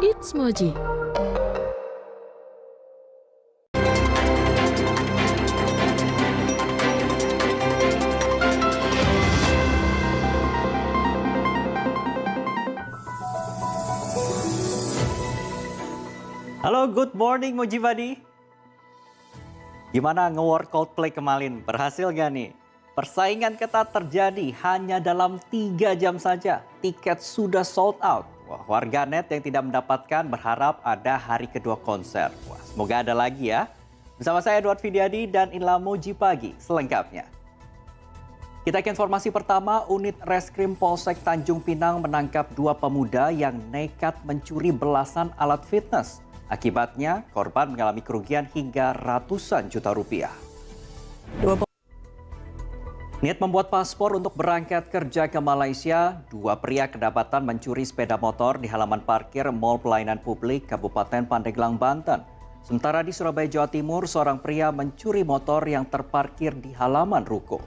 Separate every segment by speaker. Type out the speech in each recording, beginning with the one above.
Speaker 1: It's Moji.
Speaker 2: Halo, good morning Moji Buddy. Gimana nge-war Coldplay kemarin? Berhasil gak nih? Persaingan ketat terjadi hanya dalam 3 jam saja. Tiket sudah sold out. Wah, warganet yang tidak mendapatkan berharap ada hari kedua konser. Wah, semoga ada lagi ya. Bersama saya Edward Fidiadi dan inilah Moji Pagi selengkapnya. Kita ke informasi pertama, unit Reskrim Polsek Tanjung Pinang menangkap 2 pemuda yang nekat mencuri belasan alat fitness. Akibatnya, korban mengalami kerugian hingga ratusan juta rupiah. Niat membuat paspor untuk berangkat kerja ke Malaysia, 2 pria kedapatan mencuri sepeda motor di halaman parkir Mall Pelayanan Publik Kabupaten Pandeglang, Banten. Sementara di Surabaya, Jawa Timur, seorang pria mencuri motor yang terparkir di halaman ruko.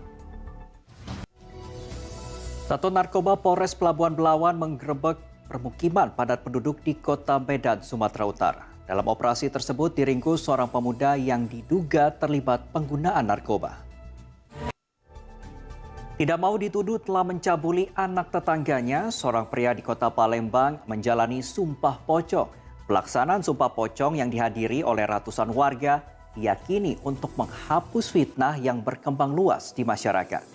Speaker 2: Satuan Narkoba Polres Pelabuhan Belawan menggerebek permukiman padat penduduk di Kota Medan, Sumatera Utara. Dalam operasi tersebut diringkus seorang pemuda yang diduga terlibat penggunaan narkoba. Tidak mau dituduh telah mencabuli anak tetangganya, seorang pria di Kota Palembang menjalani sumpah pocong. Pelaksanaan sumpah pocong yang dihadiri oleh ratusan warga diyakini untuk menghapus fitnah yang berkembang luas di masyarakat.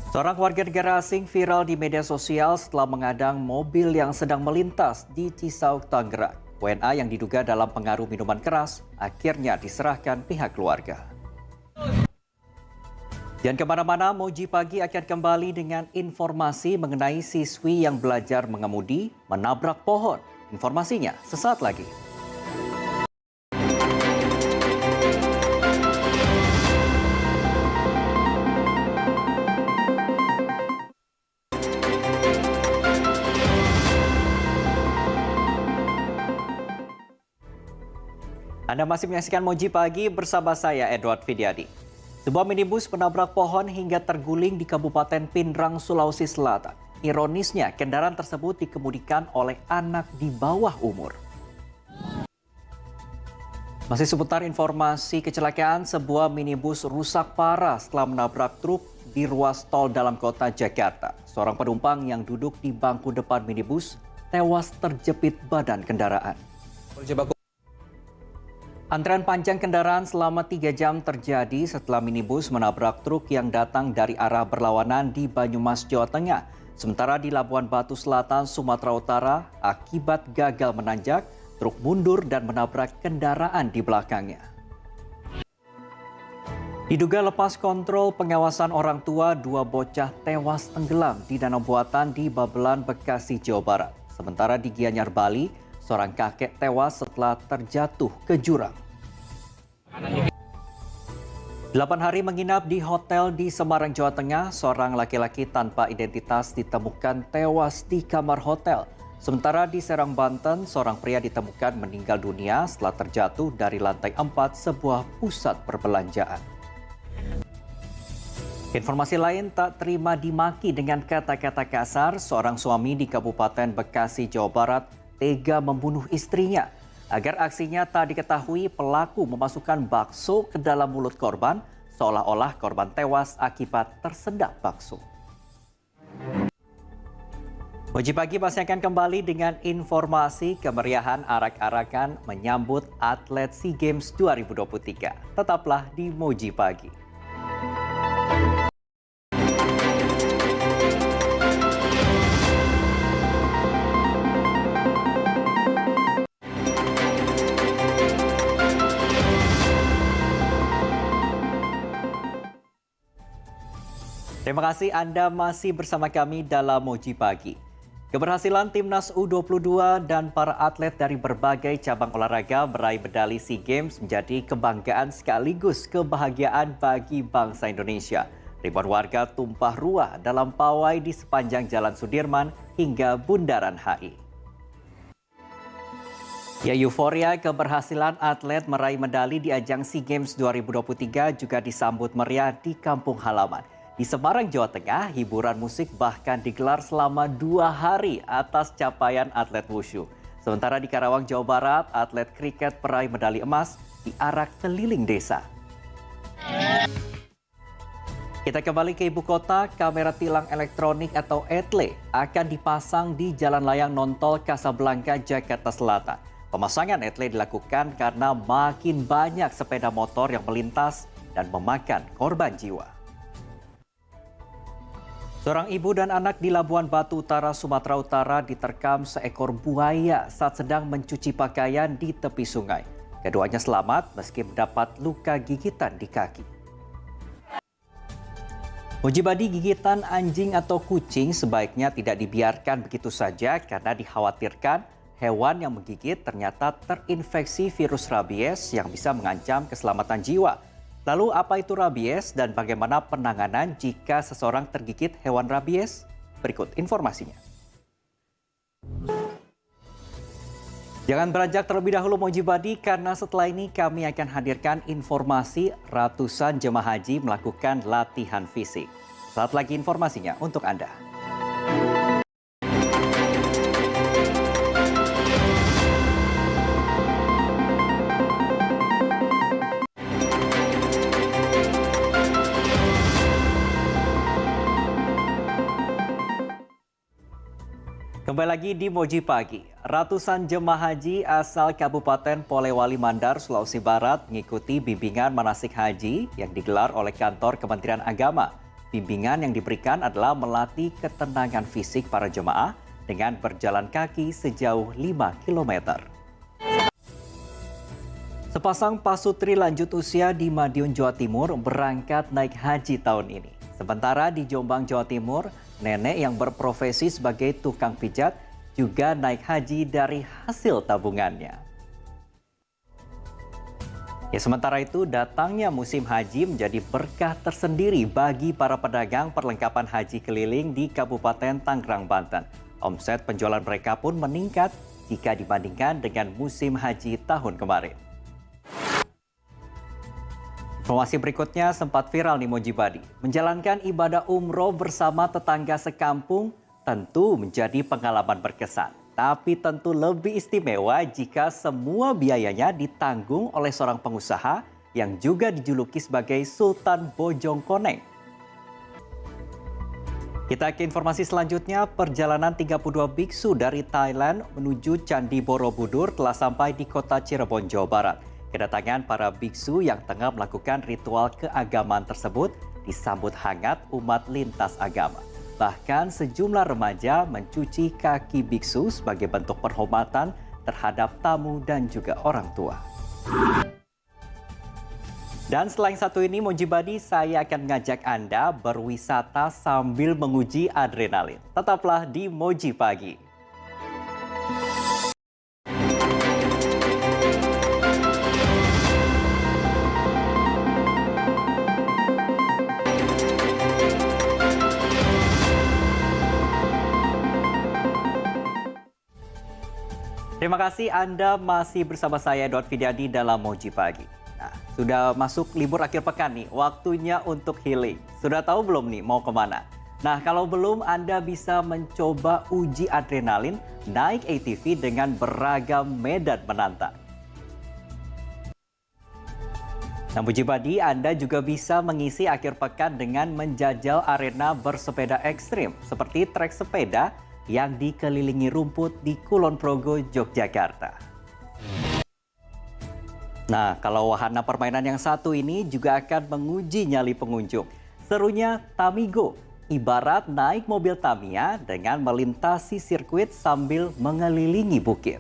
Speaker 2: Seorang warga negara asing viral di media sosial setelah mengadang mobil yang sedang melintas di Cisauk, Tangerang. WNA yang diduga dalam pengaruh minuman keras akhirnya diserahkan pihak keluarga. Jangan kemana-mana, Moji Pagi akan kembali dengan informasi mengenai siswi yang belajar mengemudi menabrak pohon. Informasinya sesaat lagi. Anda masih menyaksikan Moji Pagi bersama saya Edward Fidiadi. Sebuah minibus menabrak pohon hingga terguling di Kabupaten Pindrang, Sulawesi Selatan. Ironisnya, kendaraan tersebut dikemudikan oleh anak di bawah umur. Masih seputar informasi kecelakaan, sebuah minibus rusak parah setelah menabrak truk di ruas tol dalam kota Jakarta. Seorang penumpang yang duduk di bangku depan minibus tewas terjepit badan kendaraan. Antrean panjang kendaraan selama 3 jam terjadi setelah minibus menabrak truk yang datang dari arah berlawanan di Banyumas, Jawa Tengah. Sementara di Labuan Batu Selatan, Sumatera Utara, akibat gagal menanjak, truk mundur dan menabrak kendaraan di belakangnya. Diduga lepas kontrol pengawasan orang tua, 2 bocah tewas tenggelam di danau buatan di Babelan, Bekasi, Jawa Barat. Sementara di Gianyar, Bali, seorang kakek tewas setelah terjatuh ke jurang. 8 hari menginap di hotel di Semarang, Jawa Tengah, seorang laki-laki tanpa identitas ditemukan tewas di kamar hotel. Sementara di Serang, Banten, seorang pria ditemukan meninggal dunia setelah terjatuh dari lantai 4 sebuah pusat perbelanjaan. Informasi lain, tak terima dimaki dengan kata-kata kasar, seorang suami di Kabupaten Bekasi, Jawa Barat tega membunuh istrinya. Agar aksinya tak diketahui, pelaku memasukkan bakso ke dalam mulut korban, seolah-olah korban tewas akibat tersendak bakso. Moji Pagi masih akan kembali dengan informasi kemeriahan arak-arakan menyambut atlet SEA Games 2023. Tetaplah di Moji Pagi. Terima kasih Anda masih bersama kami dalam Moji Pagi. Keberhasilan Timnas U22 dan para atlet dari berbagai cabang olahraga meraih medali SEA Games menjadi kebanggaan sekaligus kebahagiaan bagi bangsa Indonesia. Ribuan warga tumpah ruah dalam pawai di sepanjang Jalan Sudirman hingga Bundaran HI. Ya, euforia keberhasilan atlet meraih medali di ajang SEA Games 2023 juga disambut meriah di kampung halaman. Di Semarang, Jawa Tengah, hiburan musik bahkan digelar selama 2 hari atas capaian atlet wushu. Sementara di Karawang, Jawa Barat, atlet kriket peraih medali emas diarak keliling desa. Kita kembali ke ibu kota, kamera tilang elektronik atau ETLE akan dipasang di Jalan Layang Nontol Kasablanka, Jakarta Selatan. Pemasangan ETLE dilakukan karena makin banyak sepeda motor yang melintas dan memakan korban jiwa. Seorang ibu dan anak di Labuan Batu Utara, Sumatera Utara diterkam seekor buaya saat sedang mencuci pakaian di tepi sungai. Keduanya selamat meski mendapat luka gigitan di kaki. Uji badi gigitan anjing atau kucing sebaiknya tidak dibiarkan begitu saja karena dikhawatirkan hewan yang menggigit ternyata terinfeksi virus rabies yang bisa mengancam keselamatan jiwa. Lalu apa itu rabies dan bagaimana penanganan jika seseorang tergigit hewan rabies? Berikut informasinya. Jangan beranjak terlebih dahulu Mojibadi karena setelah ini kami akan hadirkan informasi ratusan jemaah haji melakukan latihan fisik. Saat lagi informasinya untuk Anda. Kembali lagi di Moji Pagi. Ratusan jemaah haji asal Kabupaten Polewali Mandar, Sulawesi Barat mengikuti bimbingan manasik haji yang digelar oleh kantor Kementerian Agama. Bimbingan yang diberikan adalah melatih ketenangan fisik para jemaah dengan berjalan kaki sejauh 5 km. Sepasang pasutri lanjut usia di Madiun, Jawa Timur berangkat naik haji tahun ini. Sementara di Jombang, Jawa Timur, nenek yang berprofesi sebagai tukang pijat juga naik haji dari hasil tabungannya. Ya, sementara itu datangnya musim haji menjadi berkah tersendiri bagi para pedagang perlengkapan haji keliling di Kabupaten Tangerang, Banten. Omset penjualan mereka pun meningkat jika dibandingkan dengan musim haji tahun kemarin. Informasi berikutnya sempat viral di Mojibadi. Menjalankan ibadah umroh bersama tetangga sekampung tentu menjadi pengalaman berkesan. Tapi tentu lebih istimewa jika semua biayanya ditanggung oleh seorang pengusaha yang juga dijuluki sebagai Sultan Bojongkoneng. Kita ke informasi selanjutnya, perjalanan 32 biksu dari Thailand menuju Candi Borobudur telah sampai di kota Cirebon, Jawa Barat. Kedatangan para biksu yang tengah melakukan ritual keagamaan tersebut disambut hangat umat lintas agama. Bahkan sejumlah remaja mencuci kaki biksu sebagai bentuk penghormatan terhadap tamu dan juga orang tua. Dan selain satu ini, Mojibadi, saya akan mengajak Anda berwisata sambil menguji adrenalin. Tetaplah di Moji Pagi. Terima kasih Anda masih bersama saya, Edward Fidyadi, dalam Moji Pagi. Nah, sudah masuk libur akhir pekan nih, waktunya untuk healing. Sudah tahu belum nih mau kemana? Nah, kalau belum, Anda bisa mencoba uji adrenalin naik ATV dengan beragam medan menantang. Nah, Mojibadi, Anda juga bisa mengisi akhir pekan dengan menjajal arena bersepeda ekstrim seperti trek sepeda yang dikelilingi rumput di Kulon Progo, Yogyakarta. Nah, kalau wahana permainan yang satu ini juga akan menguji nyali pengunjung. Serunya Tamigo, ibarat naik mobil Tamiya dengan melintasi sirkuit sambil mengelilingi bukit.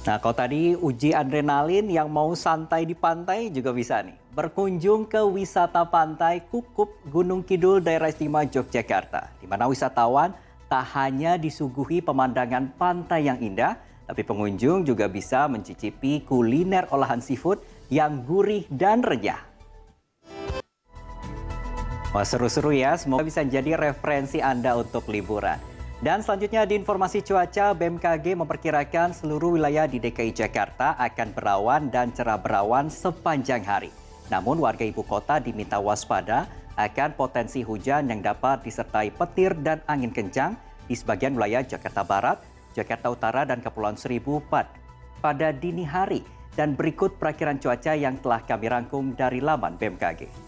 Speaker 2: Nah, kalau tadi uji adrenalin yang mau santai di pantai juga bisa nih. Berkunjung ke wisata pantai Kukup, Gunung Kidul, Daerah Istimewa Yogyakarta. Di mana wisatawan tak hanya disuguhi pemandangan pantai yang indah, tapi pengunjung juga bisa mencicipi kuliner olahan seafood yang gurih dan renyah. Wah, seru-seru ya, semoga bisa jadi referensi Anda untuk liburan. Dan selanjutnya di informasi cuaca, BMKG memperkirakan seluruh wilayah di DKI Jakarta akan berawan dan cerah berawan sepanjang hari. Namun warga ibu kota diminta waspada akan potensi hujan yang dapat disertai petir dan angin kencang di sebagian wilayah Jakarta Barat, Jakarta Utara, dan Kepulauan Seribu pada dini hari. Dan berikut perakiran cuaca yang telah kami rangkum dari laman BMKG.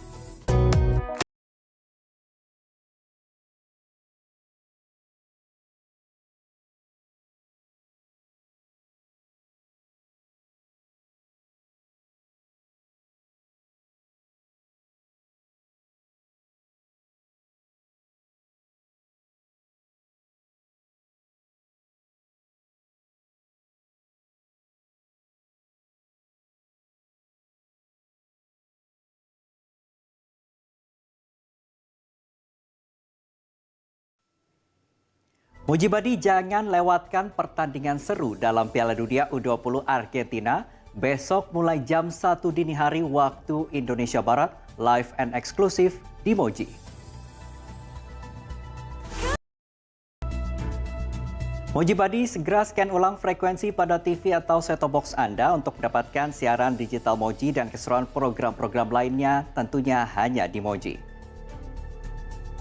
Speaker 2: Mujibadi jangan lewatkan pertandingan seru dalam Piala Dunia U20 Argentina besok mulai jam 1 dini hari waktu Indonesia Barat, live and eksklusif di Moji. Mujibadi segera scan ulang frekuensi pada TV atau set-top box Anda untuk mendapatkan siaran digital Moji dan keseruan program-program lainnya tentunya hanya di Moji.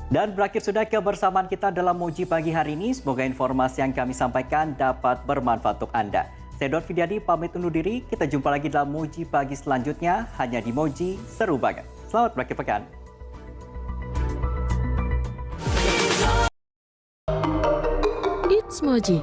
Speaker 2: Dan berakhir sudah kebersamaan kita dalam Moji pagi hari ini. Semoga informasi yang kami sampaikan dapat bermanfaat untuk Anda. Saya Dor Fidyadi pamit undur diri. Kita jumpa lagi dalam Moji pagi selanjutnya. Hanya di Moji, seru banget. Selamat berakhir pekan.
Speaker 1: It's Moji.